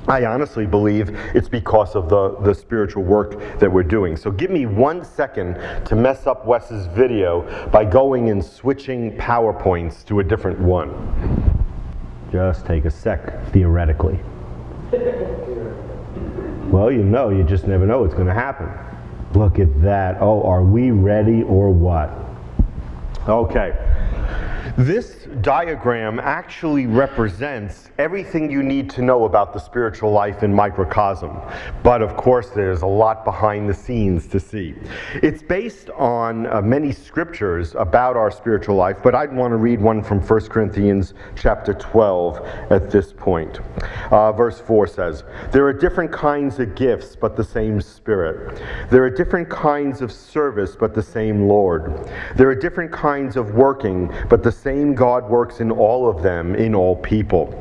I honestly believe it's because of the spiritual work that we're doing. So give me 1 second to mess up Wes's video by going and switching PowerPoints to a different one. Just take a sec, theoretically. Well, you just never know what's going to happen. Look at that. Oh, are we ready or what? Okay. This diagram actually represents everything you need to know about the spiritual life in microcosm. But of course, there's a lot behind the scenes to see. It's based on many scriptures about our spiritual life, but I'd want to read one from 1 Corinthians chapter 12 at this point. Verse 4 says, "There are different kinds of gifts, but the same Spirit. There are different kinds of service, but the same Lord. There are different kinds of working, but the same God works in all of them, in all people."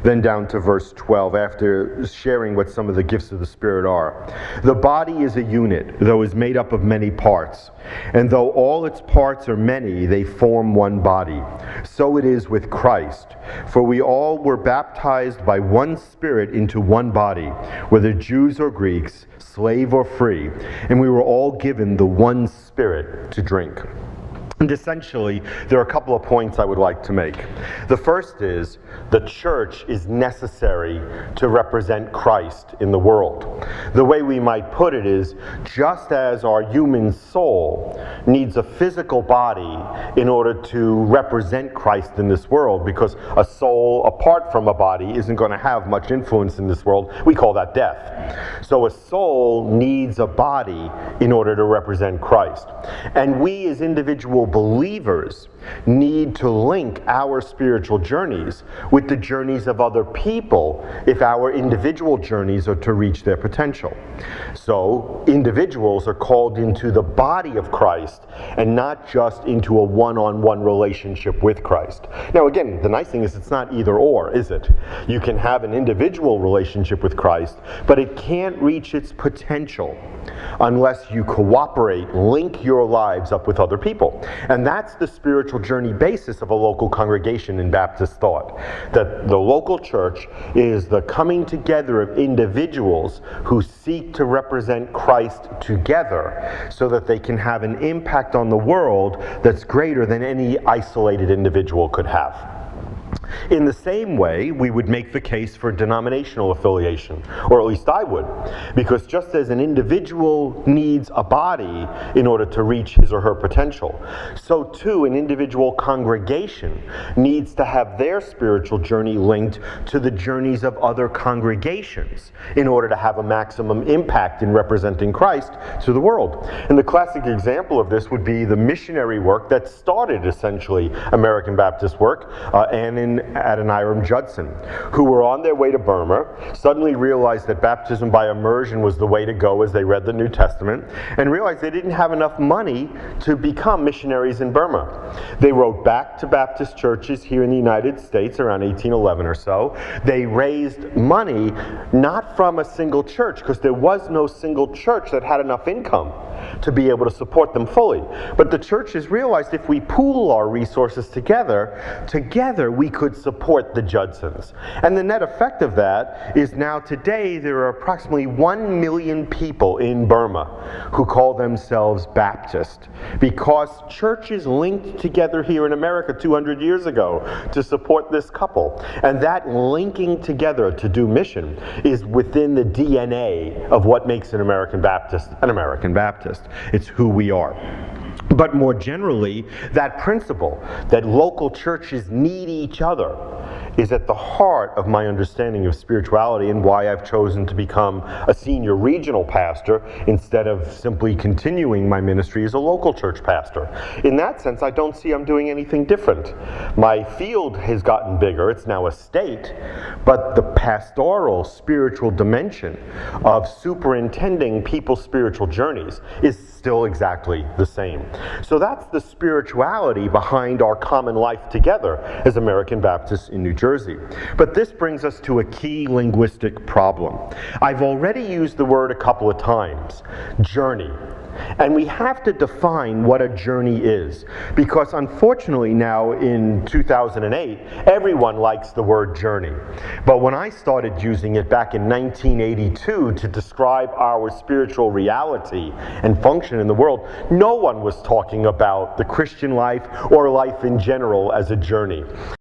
Then down to verse 12, after sharing what some of the gifts of the Spirit are. "The body is a unit, though is made up of many parts. And though all its parts are many, they form one body. So it is with Christ. For we all were baptized by one Spirit into one body, whether Jews or Greeks, slave or free, and we were all given the one Spirit to drink." And essentially, there are a couple of points I would like to make. The first is, the church is necessary to represent Christ in the world. The way we might put it is, just as our human soul needs a physical body in order to represent Christ in this world, because a soul apart from a body isn't going to have much influence in this world, we call that death. So a soul needs a body in order to represent Christ. And we as individual believers need to link our spiritual journeys with the journeys of other people if our individual journeys are to reach their potential. So individuals are called into the body of Christ and not just into a one-on-one relationship with Christ. Now again, the nice thing is it's not either or, is it? You can have an individual relationship with Christ, but it can't reach its potential unless you cooperate, link your lives up with other people. And that's the spiritual journey basis of a local congregation in Baptist thought. That the local church is the coming together of individuals who seek to represent Christ together so that they can have an impact on the world that's greater than any isolated individual could have. In the same way, we would make the case for denominational affiliation, or at least I would, because just as an individual needs a body in order to reach his or her potential, so too an individual congregation needs to have their spiritual journey linked to the journeys of other congregations in order to have a maximum impact in representing Christ to the world. And the classic example of this would be the missionary work that started essentially American Baptist work, and in Adoniram Judson, who were on their way to Burma, suddenly realized that baptism by immersion was the way to go as they read the New Testament, and realized they didn't have enough money to become missionaries in Burma. They wrote back to Baptist churches here in the United States around 1811 or so. They raised money not from a single church, because there was no single church that had enough income to be able to support them fully. But the churches realized if we pool our resources together we could support the Judsons. And the net effect of that is now today there are approximately 1 million people in Burma who call themselves Baptist, because churches linked together here in America 200 years ago to support this couple. And that linking together to do mission is within the DNA of what makes an American Baptist an American Baptist. It's who we are. But more generally, that principle that local churches need each other is at the heart of my understanding of spirituality, and why I've chosen to become a senior regional pastor instead of simply continuing my ministry as a local church pastor. In that sense, I don't see I'm doing anything different. My field has gotten bigger, it's now a state, but the pastoral spiritual dimension of superintending people's spiritual journeys is still exactly the same. So that's the spirituality behind our common life together as American Baptists in New Jersey. Jersey. But this brings us to a key linguistic problem. I've already used the word a couple of times, journey. And we have to define what a journey is, because unfortunately now in 2008, everyone likes the word journey. But when I started using it back in 1982 to describe our spiritual reality and function in the world, no one was talking about the Christian life or life in general as a journey.